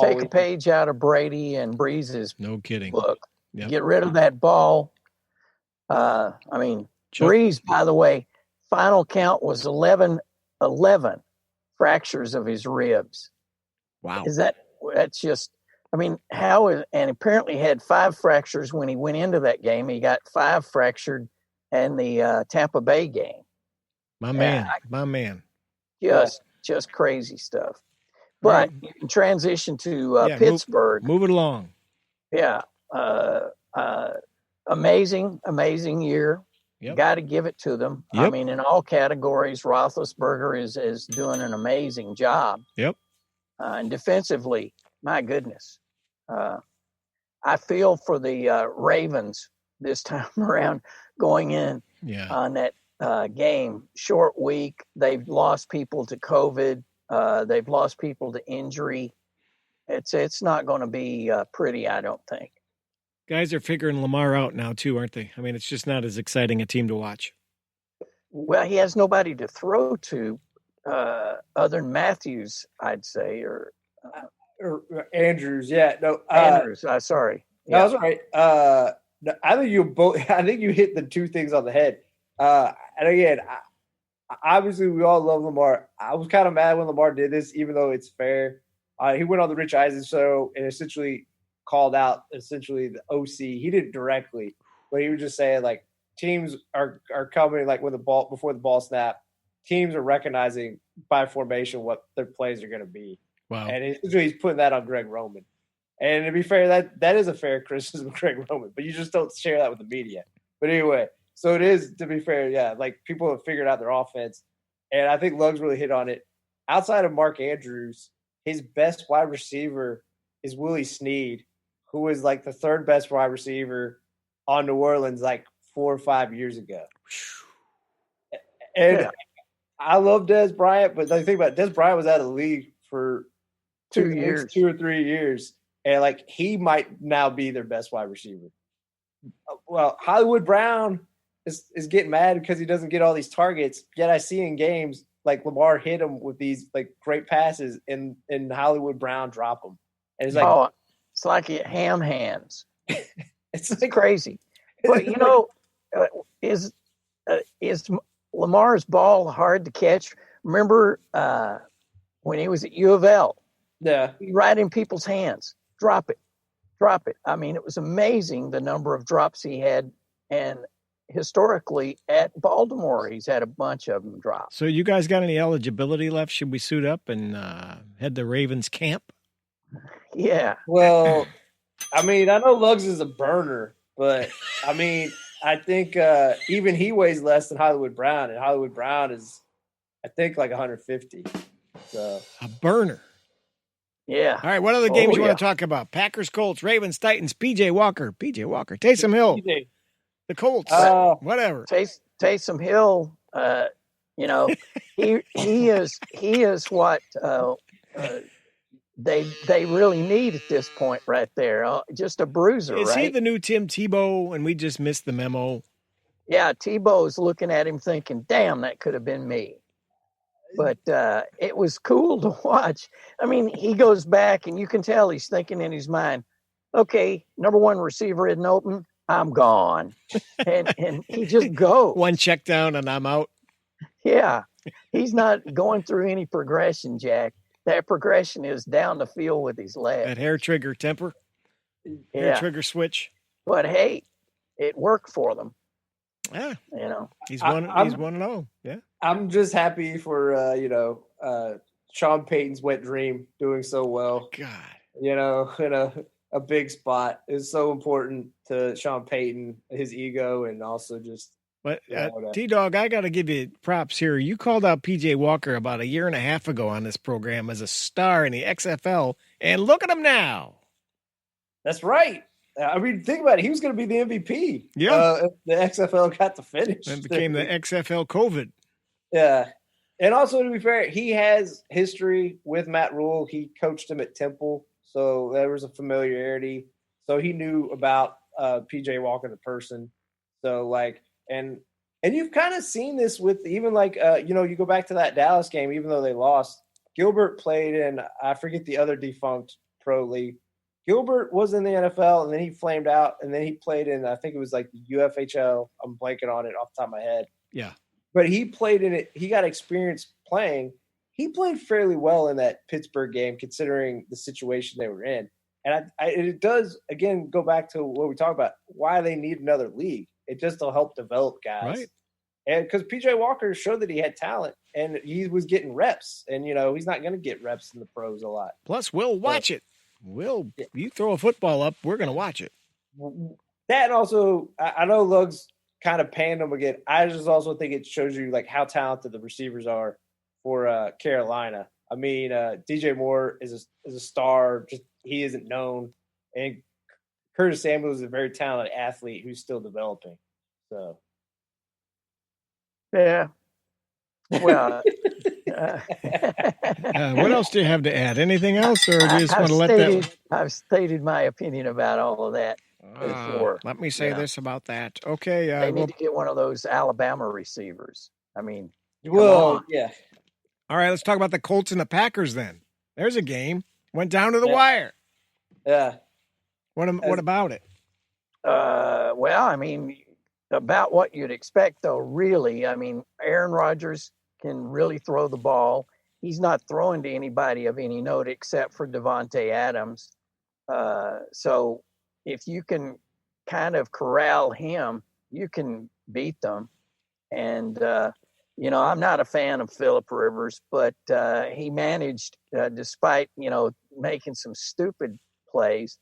Take a page out of Brady and Breeze's no kidding book. Yep. Get rid of that ball. Breeze, by the way, final count was 11 fractures of his ribs. Wow. That's just, and apparently had 5 fractures when he went into that game. He got 5 fractured in the Tampa Bay game. My man. Just crazy stuff. But you can transition to Pittsburgh. Move it along. Yeah. Amazing year. Yep. Got to give it to them. Yep. In all categories, Roethlisberger is doing an amazing job. Yep. And defensively, my goodness. I feel for the Ravens this time around going in on that game. Short week. They've lost people to COVID. They've lost people to injury. It's not going to be pretty, I don't think. Guys are figuring Lamar out now too, aren't they? It's just not as exciting a team to watch. Well, he has nobody to throw to other than Matthews, I'd say, or Andrews. Yeah, no, Andrews. Sorry. Yeah. No, that's right. I think you hit the 2 things on the head. And again, obviously we all love Lamar. I was kind of mad when Lamar did this, even though it's fair. He went on the Rich Eisen show and essentially called out the OC. He did it directly, but he was just saying like teams are coming like before the ball snap. Teams are recognizing by formation what their plays are going to be. Wow. And he's putting that on Greg Roman. And to be fair, that is a fair criticism of Greg Roman, but you just don't share that with the media. But anyway, so it is, to be fair, yeah, like people have figured out their offense. And I think Lugs really hit on it. Outside of Mark Andrews, his best wide receiver is Willie Snead, who was like the 3rd best wide receiver on New Orleans like 4 or 5 years ago. And I love Dez Bryant, but the thing about Dez Bryant was out of the league for 2 or 3 years. And like he might now be their best wide receiver. Well, Hollywood Brown is getting mad because he doesn't get all these targets. Yet I see in games like Lamar hit him with these like great passes, and Hollywood Brown drop them. And it's like, it's like ham hands. It's like crazy. But is Lamar's ball hard to catch? Remember when he was at U of L? Yeah, right in people's hands. Drop it. It was amazing the number of drops he had, and historically at Baltimore, he's had a bunch of them drop. So you guys got any eligibility left? Should we suit up and head to Ravens camp? Yeah. Well, I know Lugs is a burner, but I think even he weighs less than Hollywood Brown, and Hollywood Brown is, I think, like 150. So a burner. Yeah. All right. What other games you want to talk about? Packers, Colts, Ravens, Titans, PJ Walker, Taysom Hill, the Colts, whatever. Taysom Hill, he is what they really need at this point right there. Just a bruiser, Is right? he the new Tim Tebow and we just missed the memo? Yeah, Tebow's looking at him thinking, damn, that could have been me. But it was cool to watch. He goes back, and you can tell he's thinking in his mind, okay, number 1 receiver isn't open, I'm gone. and he just goes. 1 check down, and I'm out. Yeah, he's not going through any progression, Jack. That progression is down the field with his legs. That hair trigger temper. Hair trigger switch. But, hey, it worked for them. Yeah. He's 1-0. Yeah. I'm just happy for Sean Payton's wet dream doing so well. God, in a big spot is so important to Sean Payton, his ego, and also just. But T-Dog, I got to give you props here. You called out PJ Walker about a year and a half ago on this program as a star in the XFL, and look at him now. That's right. Think about it. He was going to be the MVP. Yeah. If the XFL got to finish. And became the XFL COVID. Yeah. And also, to be fair, he has history with Matt Rule. He coached him at Temple, so there was a familiarity. So he knew about PJ Walker, the person. So, and you've kind of seen this with even you go back to that Dallas game, even though they lost, Gilbert played in, I forget the other defunct pro league. Gilbert was in the NFL, and then he flamed out, and then he played in, I think it was like the UFHL. I'm blanking on it off the top of my head. Yeah. But he played in it. He got experience playing. He played fairly well in that Pittsburgh game, considering the situation they were in. And it does, again, go back to what we talked about, why they need another league. It just will help develop guys. Right. And because P.J. Walker showed that he had talent, and he was getting reps. And, he's not going to get reps in the pros a lot. Plus, we'll watch it. You throw a football up, we're going to watch it. That also, I know Lug's kind of panned him again. I just also think it shows you, like, how talented the receivers are for Carolina. I mean, DJ Moore is a star. Just he isn't known, and Curtis Samuel is a very talented athlete who's still developing. So, yeah. Well, what else do you have to add? Anything else, or do you just want to let that? I've stated my opinion about all of that before. Let me say this about that. Okay, they need to get one of those Alabama receivers. I mean, yeah. All right, let's talk about the Colts and the Packers then. There's a game. Went down to the wire. Yeah. What about it? Well, I mean, about what you'd expect, though, really. I mean, Aaron Rodgers can really throw the ball. He's not throwing to anybody of any note except for Devontae Adams. So if you can kind of corral him, you can beat them. And, I'm not a fan of Phillip Rivers, but he managed, despite, making some stupid plays,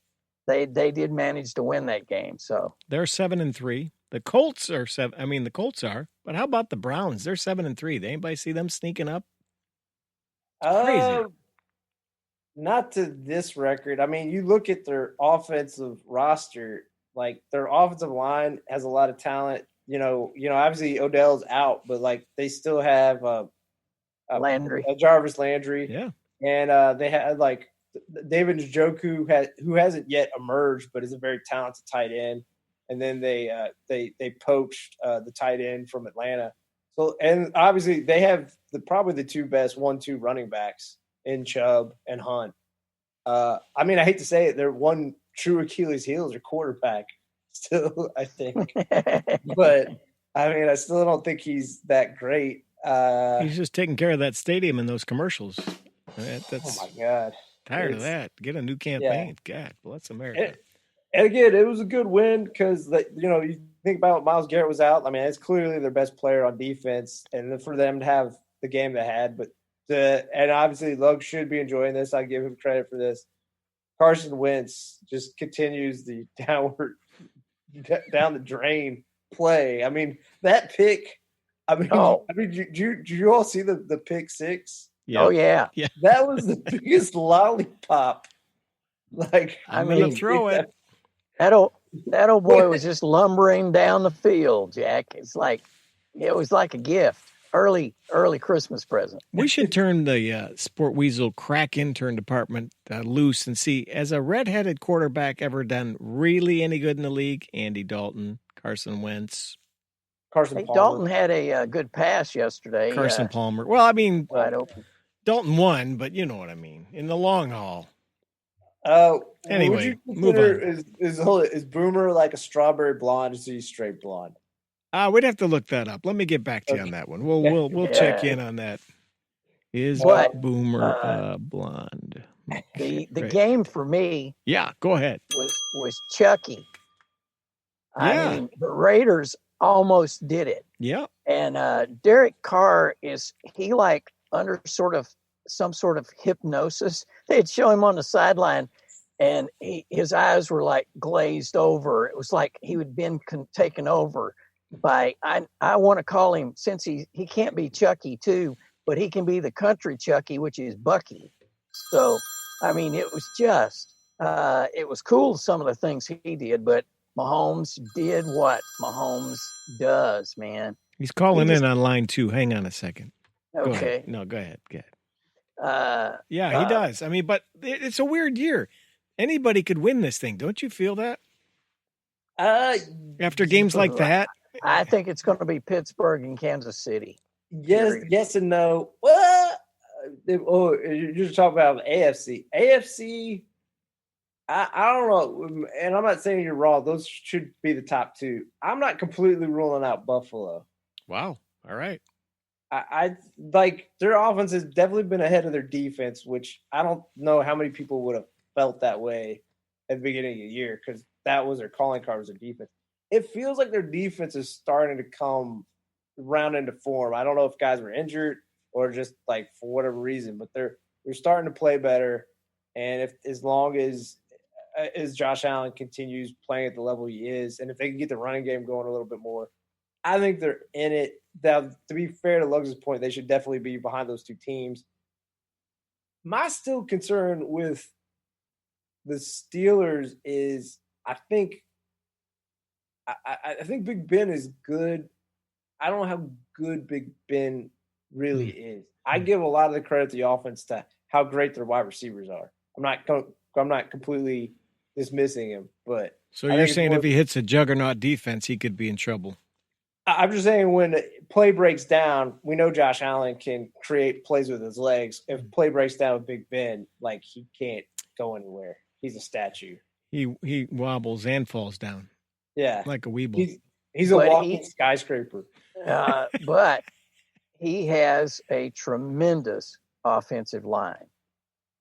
they did manage to win that game. So they're 7-3. The Colts are 7. I mean, the Colts are. But how about the Browns? They're 7-3. Did anybody see them sneaking up? Crazy. Not to this record. I mean, you look at their offensive roster. Like their offensive line has a lot of talent. Obviously Odell's out, but like they still have Landry, Jarvis Landry. Yeah, and they had like David Njoku who hasn't yet emerged, but is a very talented tight end. And then they poached the tight end from Atlanta. So, and obviously they have probably the two best 1-2 running backs in Chubb and Hunt. I mean, I hate to say it, their one true Achilles heel is their quarterback still, I think. But I mean, I still don't think he's that great. He's just taking care of that stadium in those commercials. That's, oh my God. Tired of that. Get a new campaign. Yeah. God bless America. And again, it was a good win because, you think about Myles Garrett was out. I mean, it's clearly their best player on defense, and for them to have the game they had. And obviously, Lug should be enjoying this. I give him credit for this. Carson Wentz just continues the down the drain play. I mean, that pick. Did you all see the pick six? Yeah. Oh yeah. That was the biggest lollipop. Like, I'm gonna throw it. That old boy was just lumbering down the field, Jack. It was like a gift. Early Christmas present. We should turn the Sport Weasel crack intern department loose and see, has a redheaded quarterback ever done really any good in the league? Andy Dalton, Carson Wentz. Palmer. Dalton had a good pass yesterday. Carson Palmer. Well, I mean, wide open. Dalton won, but you know what I mean. In the long haul. Anyway, move on. Is Boomer like a strawberry blonde? Or is he straight blonde? We'd have to look that up. Let me get back to you on that one. We'll check in on that. Is Boomer blonde? The game for me. Yeah, go ahead. Was Chucky. I mean, the Raiders almost did it. Yeah. And Derek Carr he like under some sort of hypnosis? They'd show him on the sideline, and his eyes were like glazed over. It was like he had been taken over by, I want to call him, since he can't be Chucky too, but he can be the country Chucky, which is Bucky. So, I mean, it was just, it was cool, some of the things he did, but Mahomes did what Mahomes does, man. He's calling in on line 2. Hang on a second. Okay. Go ahead. He does. I mean, but it's a weird year. Anybody could win this thing. Don't you feel that? After games like that? I think it's going to be Pittsburgh and Kansas City. Yes and no. Well, you're talking about AFC. AFC, I don't know, and I'm not saying you're wrong. Those should be the top two. I'm not completely ruling out Buffalo. Wow. All right. I like their offense has definitely been ahead of their defense, which I don't know how many people would have felt that way at the beginning of the year because that was their calling card was their defense. It feels like their defense is starting to come round into form. I don't know if guys were injured or just like for whatever reason, but they're starting to play better. And if as long as Josh Allen continues playing at the level he is, and if they can get the running game going a little bit more, I think they're in it. Now, to be fair to Lugs' point, they should definitely be behind those two teams. My still concern with the Steelers is I think Big Ben is good. I don't know how good Big Ben really is. I give a lot of the credit to the offense to how great their wide receivers are. I'm not completely dismissing him, but so you're saying if he hits a juggernaut defense, he could be in trouble. I'm just saying when play breaks down, we know Josh Allen can create plays with his legs. If play breaks down with Big Ben, like he can't go anywhere. He's a statue. He wobbles and falls down. Yeah, like a weeble. He's a walking skyscraper. But he has a tremendous offensive line.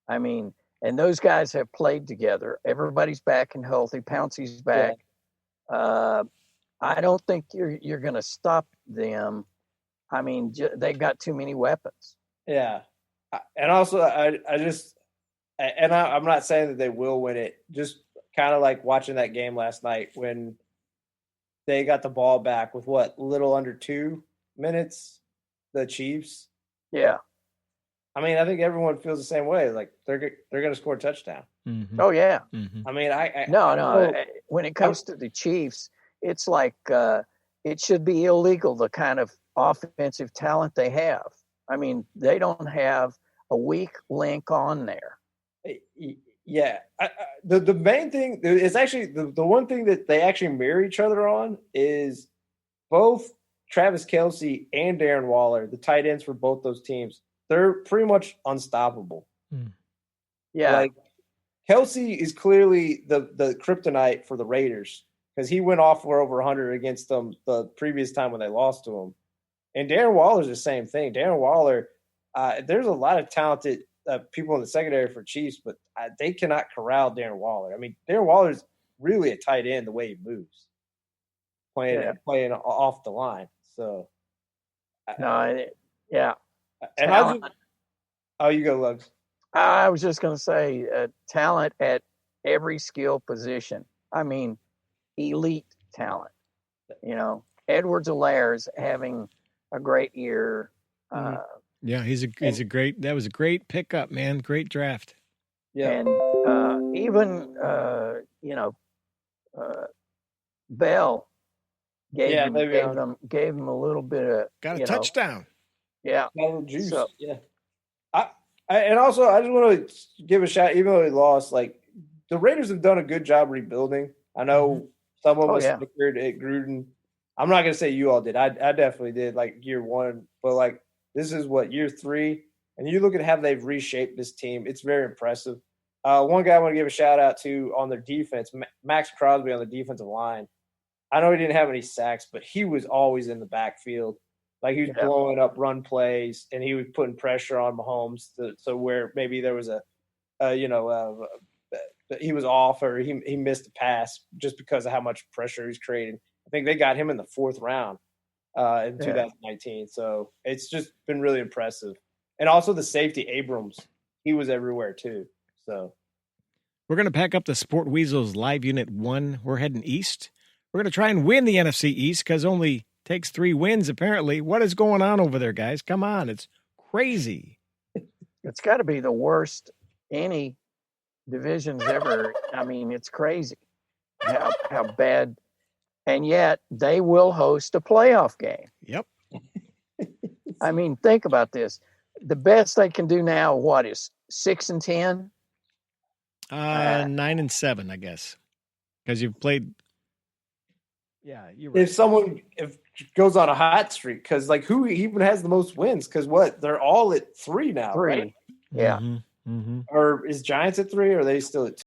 I mean, and those guys have played together. Everybody's back and healthy. Pouncey's back. Yeah. I don't think you're going to stop them. I mean, they've got too many weapons. Yeah, and also I'm not saying that they will win it. Just kind of like watching that game last night when they got the ball back with little under 2 minutes, the Chiefs. Yeah, I mean, I think everyone feels the same way. Like they're going to score a touchdown. Mm-hmm. Oh yeah. Mm-hmm. I mean, no. When it comes to the Chiefs, it's like it should be illegal, the kind of offensive talent they have. I mean, they don't have a weak link on there. Yeah. The main thing is actually the one thing that they actually mirror each other on is both Travis Kelce and Darren Waller, the tight ends for both those teams. They're pretty much unstoppable. Yeah. Like Kelce is clearly the kryptonite for the Raiders because he went off for over 100 against them the previous time when they lost to him. And Darren Waller's the same thing. Darren Waller, there's a lot of talented people in the secondary for Chiefs, but they cannot corral Darren Waller. I mean, Darren Waller's really a tight end the way he moves, playing off the line. So, yeah. And you go, Lugs. I was just going to say talent at every skill position. I mean, elite talent. You know, Edwards-Helaire's having a great year. Yeah, that was a great pickup, man. Great draft. Yeah. And even Bell gave him a little bit of got a touchdown. Yeah. Juice. So, yeah. And also I just want to give a shout, even though they lost, like the Raiders have done a good job rebuilding. I know someone was snickered at Gruden. I'm not gonna say you all did. I definitely did, like year one, but like this is year 3, and you look at how they've reshaped this team. It's very impressive. One guy I want to give a shout out to on their defense, Max Crosby on the defensive line. I know he didn't have any sacks, but he was always in the backfield. Like he was blowing up run plays, and he was putting pressure on Mahomes. So where maybe there was he was off or he missed a pass just because of how much pressure he's creating. I think they got him in the 4th round in 2019. So it's just been really impressive. And also the safety Abrams, he was everywhere too. So we're going to pack up the Sport Weasels Live Unit 1. We're heading east. We're going to try and win the NFC East because only takes 3 wins apparently. What is going on over there, guys? Come on. It's crazy. It's got to be the worst any division's ever. I mean, it's crazy how bad. And yet they will host a playoff game. Yep. I mean, think about this. The best they can do now, is 6-10? 9-7, I guess. Because you've played. Yeah, you're right. If goes on a hot streak, because like who even has the most wins? Because they're all at 3 now, 3. Right? Yeah. Mm-hmm. Or is Giants at 3? Or are they still at 2?